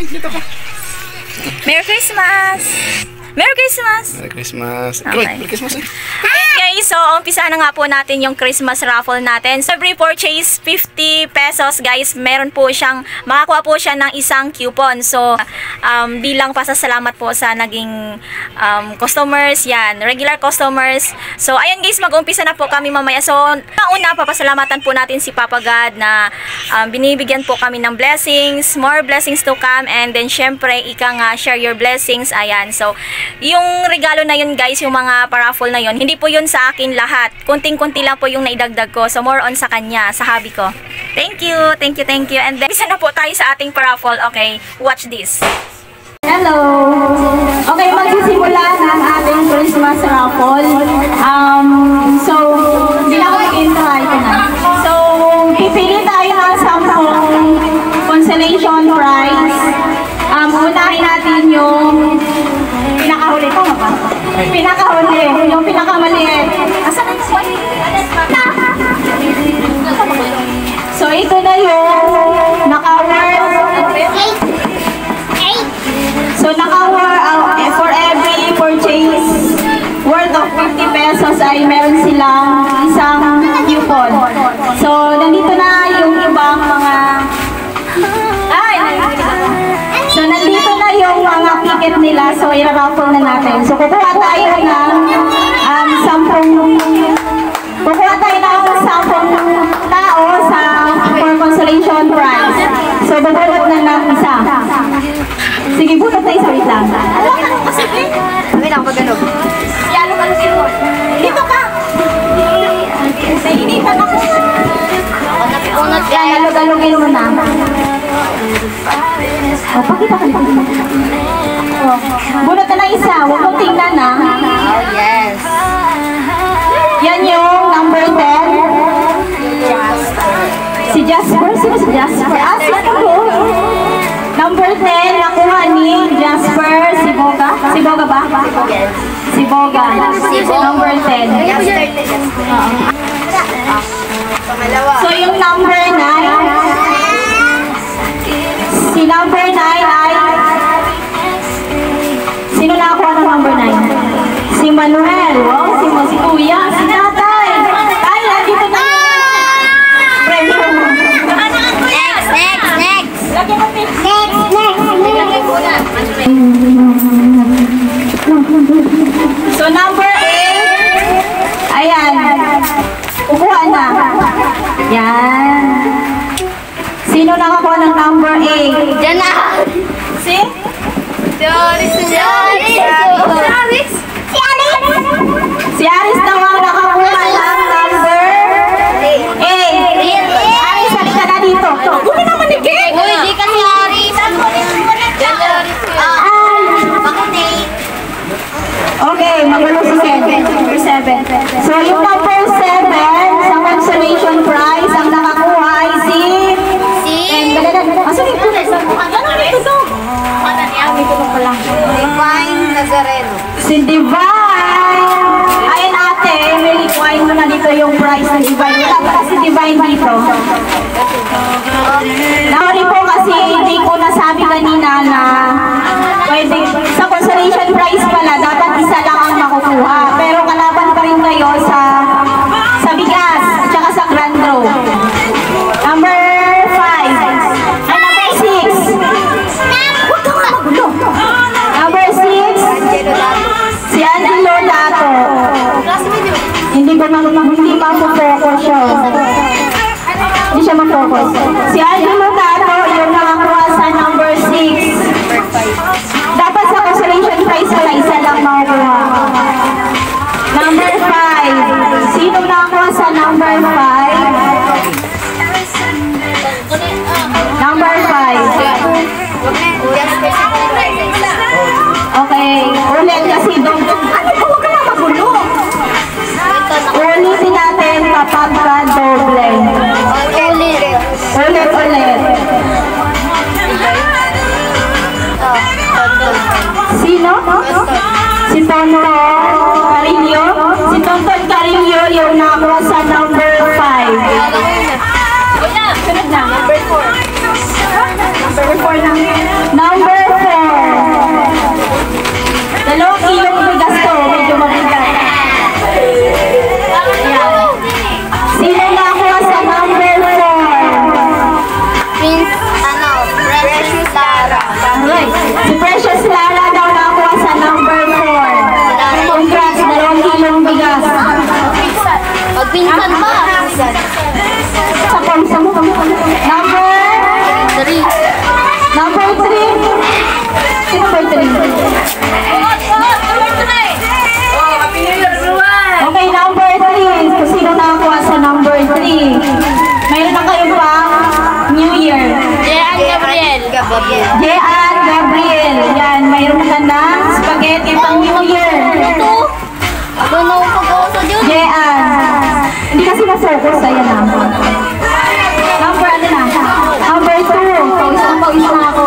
dito ka. Merry Christmas! Merry Christmas! Merry Christmas. Okay. Merry Christmas. Ayan guys, so umpisa na nga po natin yung Christmas raffle natin. So every purchase 50 pesos guys, meron po siyang, makakuha po siya ng isang coupon. So bilang pasasalamat po sa naging customers, yan, regular customers. So ayan guys, mag-umpisa na po kami mamaya. So una, papasalamatan po natin si Papa God na binibigyan po kami ng blessings, more blessings to come, and then syempre, ika nga, share your blessings. Ayan, so yung regalo na yun guys, yung mga paraffle na yun, hindi po yun sa akin lahat. Kunting-kunti lang po yung naidagdag ko. So more on sa kanya, sa hubby ko. Thank you, thank you, thank you. And then, isa na po tayo sa ating paraffle. Okay, watch this. Hello! Okay, magsisimula ng ating Christmas raffle. So, intry ko na. So, pipili tayo ng 10 consolation prize. Unahin natin yung pinakahuli ko ba? Pinakahuli, yung pinakamaliit. Asan ang swali? So, ito na yung naka-worth. So, for every purchase worth of 50 pesos ay meron silang isang coupon. So, nandito na yung ibang mga... So, nandito na yung mga ticket nila. So, i-raffle na natin. So, kukuha tayo ng 10 tao for consolation prize. So, babulot na ng isa. Sige, bunot na isa. Wait lang. Alam ka nung kasi, Sabi lang, pag-ganog. Siyalo ka lusin mo. Dito ka! Nainitan ako. Unat ka. Galog-galogin mo na. Pakita ka na. Bunot na ng isa. Huwag mong tingnan na. Oh, yes. Yan yung number 10. Si Jasper. Sino si Jasper? Si Jasper. Number 10, nakuha ni Jasper. Si Boga. Si Boga ba? Si Boga. Number 10. So, yung number 9, si number 9 ay... Sino nakakuha ng number 9? Si Manuel. Wow, si Kuya. Si Tatay. Ay, dito na yung premium. Next. Lagyan mo pin. So, number 8. Ayan. Kukuha na. Yan. Sino nakakuha ng number 8? Diyan na. Si? Joris. Si Aris naman nakakuha ng number 8. Aris, halika na dito. Gumi naman ni Kek. Uy, di kasi Aris. Okay, magulo si 7. Number 7. So, yung number 7 sa consolation prize, ang nakakuha ay si... Asan ito? Ano ito to? Ito na pala. Divine Nazareno. Si Divine! Ayan ate, may likuhain mo na dito yung prize ng Divine. Wala pala si Divine dito. Sorry po kasi hindi ko nasabi kanina na pwede, sa consolation prize pala, dapat isa lang ang makukuha. Pero kalaban pa rin kayo sa bigas at saka sa grand draw. Number 5. Ay, number 6. Huwag kang magulo. Number 6. Si Angelo Dato. Hindi ma-focus siya. Hindi siya ma-focus. Si Angelo Dato, yung nakakuha sa number 6. Dapat sa consolation prize pala, isa lang makukuha. Number 5. Sino nakakuha sa number 5? Number 5. Okay, ulit kasi doon. Ano ba? Huwag ka na magulo. Ulitin natin kapag ka doble. Ulit. Sino? Si Tonton Carillo. Si Tonton Carillo yung nakakuha sa number 5. Sunod na. Number 4 na. Number Pinsan ba? Sa pulsa mo. Number 3. Number 3. Sino ba 3? Okay, number 3. Kung sino nakakuha sa number 3. Mayroon na kayo pang New Year. Jean Gabriel. Jean Gabriel. Yan, mayroon ka ng spaghetti pang New Year. Ano na ako pag-uso dyan? Jean. Hindi kasi na-focus sa'yo na. Number ano na? Number 2. Pawis na ako.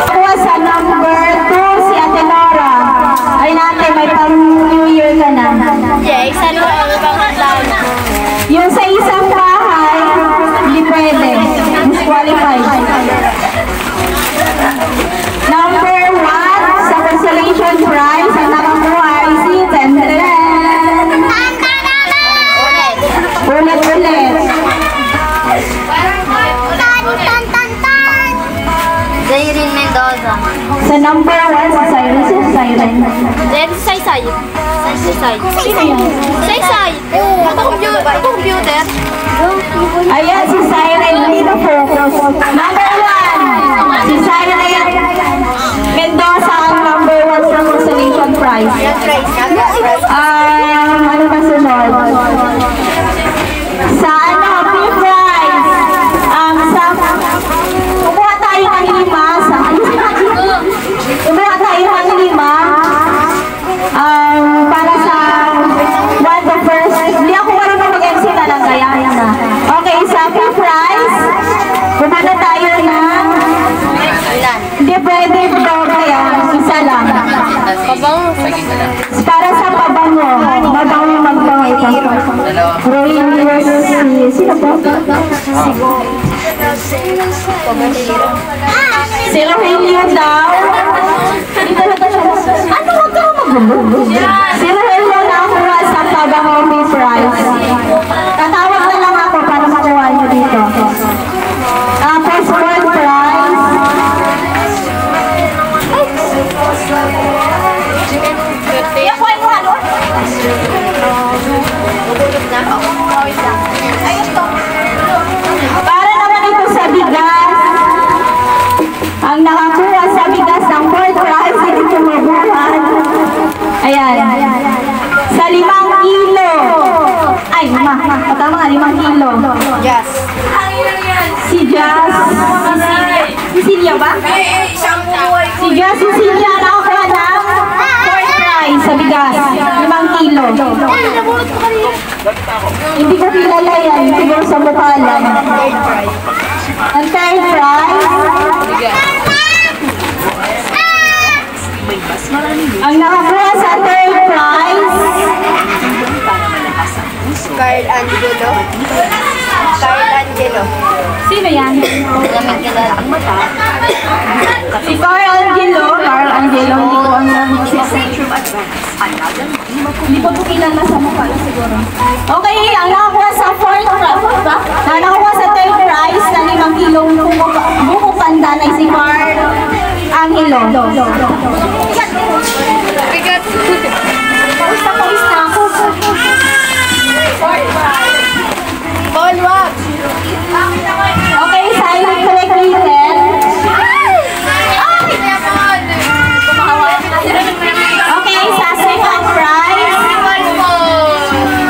Kuha sa number 2 si Ate Nora. Ay natin, may pang New Year ka na. Jay, saan mo ang ibang hadlaw? Yung sa isang bahay, hindi pwede. Disqualified. Number 1 sa consolation prize, ang nakakuha ay si Tendren. Ulit. Zairin Mendoza. Sa number 1, si Siren. Si Siren. Then, Saysay. Sino yan? Saysay. Computer. Ayan, si Siren. Hindi na focus. Number 1, si Siren. Mendoza ang number 1 sa consolation prize. Ano ba sunod? Sa ano, free prize. Kumuha tayo ng 5. Kumuha tayo ng 5. Para sa one the first. Hindi ako marunong mag-MC talaga. Yan na. Okay, sa free prize. Kumuha tayo ng... Hindi pwede doble yan. Isa lang. Pabango. Para sa pabango. Mabango magbango ito. Sino po? Si Rogelio daw. Dito na siya. Ano? Huwag ka magulo. Si Rogelio nakuha sa pabango free prize. Tatawag na lang ako para makuha niyo dito. First world prize. Kuha mo ano? Para naman ito sa bigas. Ang nakakuha sa bigas ng fourth prize, hindi tumubuhan. Ayan. Sa 5 kilo. Ay, patama nga, 5 kilo. Yes. Si Jazz. Si Celia ba? Si Jazz, si Celia nakakuha ng fourth prize sa bigas. 5 kilo. Hindi ko kilala yan. Siguro sa mukha lang. Ang third prize. Ang nakakuha sa third prize. Carl Angelo. Sino yan? Maraming kilala. Si Carl Angelo. Hindi ko alam. Hindi pa po kilala sa mukha siguro. Okay, ang nakakuha sa fourth prize ba? Nakakuha sa third prize na 5 kilong buko panda na si Carl Angelo. Bigat. Pawis na ako. Paul, wag. Okay, silent collected. Okay, sa second prize.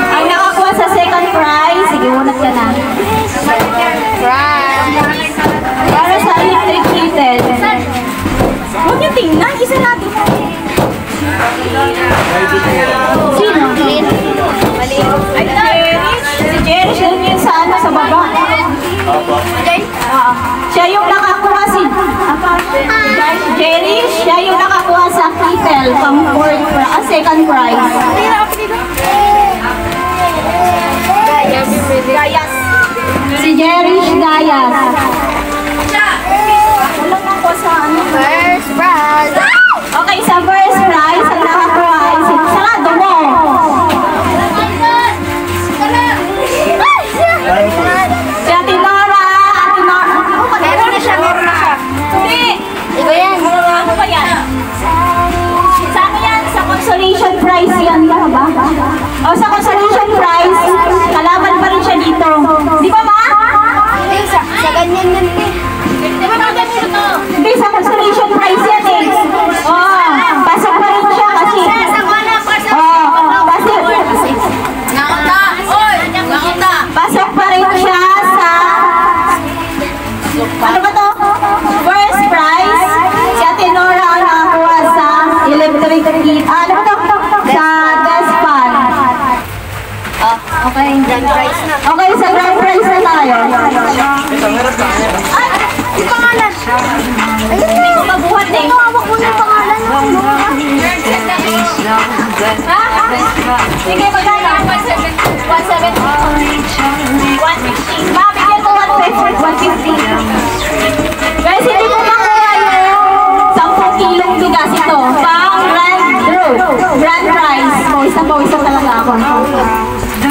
Ang nakakuha sa second prize, sige, unat ka na. Para sa electric heated. Huwag niyo tingnan, isa natin. Sino? Ay, si Jerry, siya yun sa ano, sa baba. Siya yung nakakuha Jerry, siya yung nakakuha sa Kitel, second prize. Gayas. Si Jerry Gayas. Walang nakuha sa ano. First prize. Okay, sa first prize, ang nakakuha ay si Sarado mo. Si Ate Nora. Meron na siya. Hindi. Iba yan. Ano ba yan? Sa ano yan? Sa consolation prize yan ba? O sa consolation prize, Okay, sa grand prize na tayo. Ay, yung pangalan. Hindi ko mabuhat eh. Hawak mo na yung pangalan. Ha? Sige, magkano? 170. 150. Mabigyan ko 150. Guys, hindi ko makuha yung 10 kilong bigas ito. Pang grand prize. Isa talaga ako.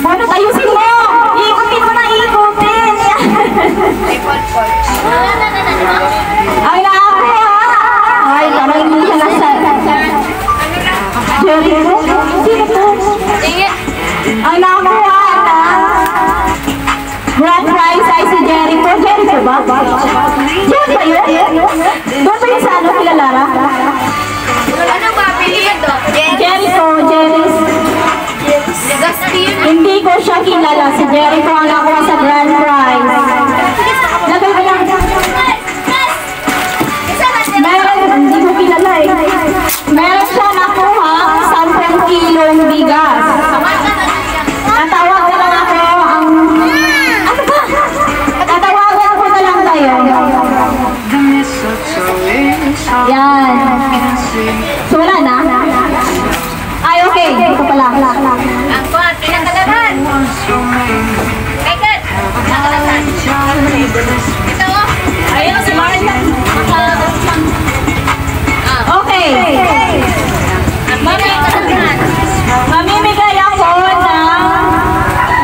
Ano, ayusin mo! Ikutin mo na ikutin! Ay, nakakuha! Ay, parang hindi siya nasa... Jericho? Sino po? Ay, nakakuha na! Grand prize ay si Jericho. Jericho ba? Diyan ba yun? Doon ba yun sa ano sila, Lara? Ano ba? Pilihan to? Jericho, hindi ko siya kilala. Si Jericho ang nakuha sa grand prize. Lagay ko lang. Meron, hindi ko kilala eh. Meron siya nakuha 10 kilong bigas. Natawag ko lang ako ang... Ano ba? Tatawagan ko na lang kayo. Yan. So wala na? Ay, okay. Ito pala. Ang kuha, pinakalaban. Kailan? Pinakalaban. Ito mo. Ayun, si Marlon. Okay. Mamimigay ako ng...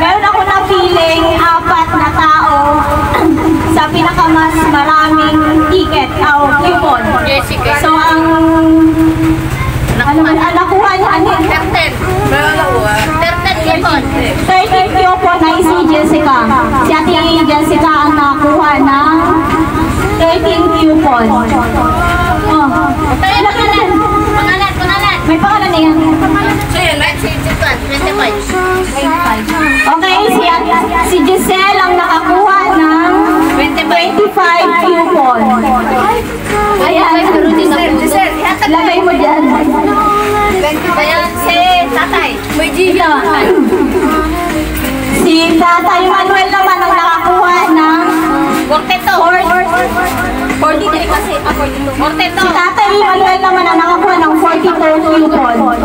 Meron ako na feeling 4 na tao sa pinakamas maraming ticket o coupon. Jessica. So, ang... Ano man, nakuha niya, ano? 13. Meron nakuha. 13 coupon. 13 coupon ay si Jessica. Si Ate Jessica ang nakakuha ng 13 coupon. Oh. Tayo pangalan. Pangalan. May pangalan na yan. So yun, 25. Okay, si Giselle ang nakakuha ng 25 coupon. Ayan. Lagay mo dyan. Ayan, si Tatay. May Ito. Si Tatay Manuel naman ang nakakuha ng 42 kasi. 42. Si Tatay Manuel naman ang nakakuha ng 42 coupon.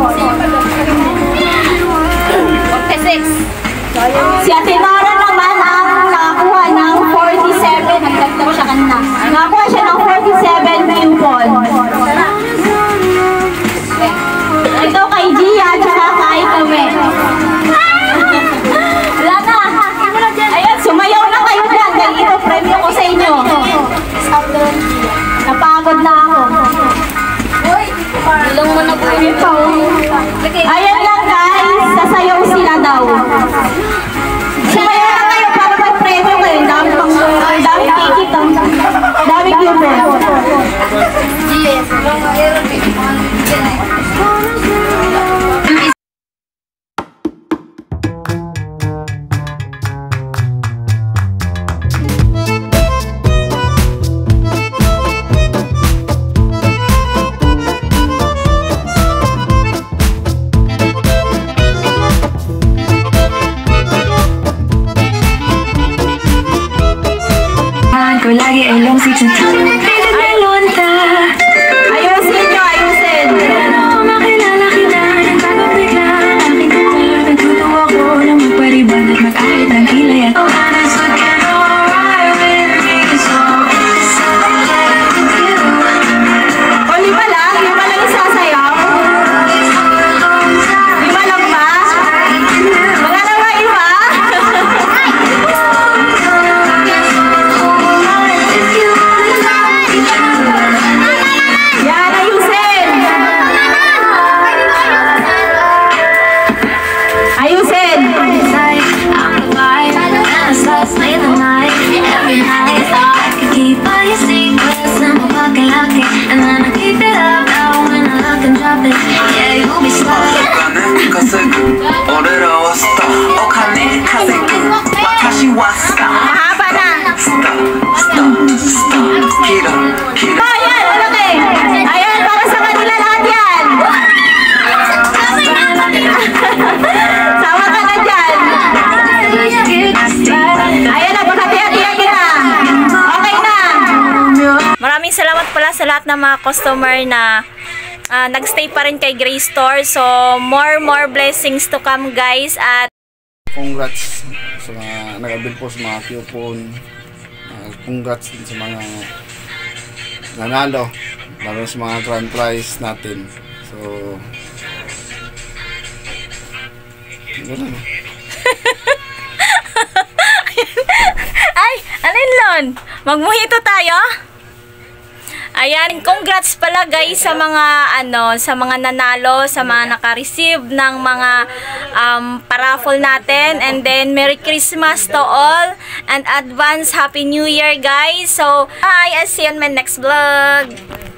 46. Si Ate Nora naman ang nakakuha ng 47. Nagdagdag siya kanina. Nakakuha siya ng 47 coupon. Ito kay Gia at saka kay Kame. Wala na. Ayan, sumayaw na kayo dyan. Dahil ito, premyo ko sa inyo. Napagod na ako. Ilong mo na po yun. Ayan lang guys, sasayaw sila daw. Sumayaw na kayo para mag-premyo kayo. Dami ticket. Dami coupon. Yes. Ko lagi ay long si Chuchu. Ayusin nyo, ayusin. Pero makilala kita ng bago bigla. Aking kapal, nagtutuwa ko na magpariban at mag-ahit ng kilay at honest would get alright with me. So, O, 5 lang? 5 lang isasayaw? 5 lang ba? Mga lang ba 5? Yan, ayusin! Ayusin! I'm the vibe, and I start slaying the night. Every night, I can keep all your secrets. I'm a fucking lucky, and then I keep it up. Now when I lock and drop it, yeah, you'll be stuck. 稼ぐ俺らはスターお金稼ぐ私はスター Mahaba na! スターキラキラ Ayan, okay! Ayan, para sa kanila lahat yan! Sama ka na dyan! sa lahat ng mga customer na nagstay pa rin kay Grace Store. So, more blessings to come, guys. At congrats sa mga nag-avail po sa mga coupon. Congrats din sa mga nanalo, lalo sa mga grand prize natin. So, gano'n. ay, alin Lon? Magmuhito tayo? Ayan, congrats pala guys sa mga sa mga nanalo, sa mga naka-receive ng mga paraffle natin. And then Merry Christmas to all and advance Happy New Year guys. So, bye, I'll see you on my next vlog.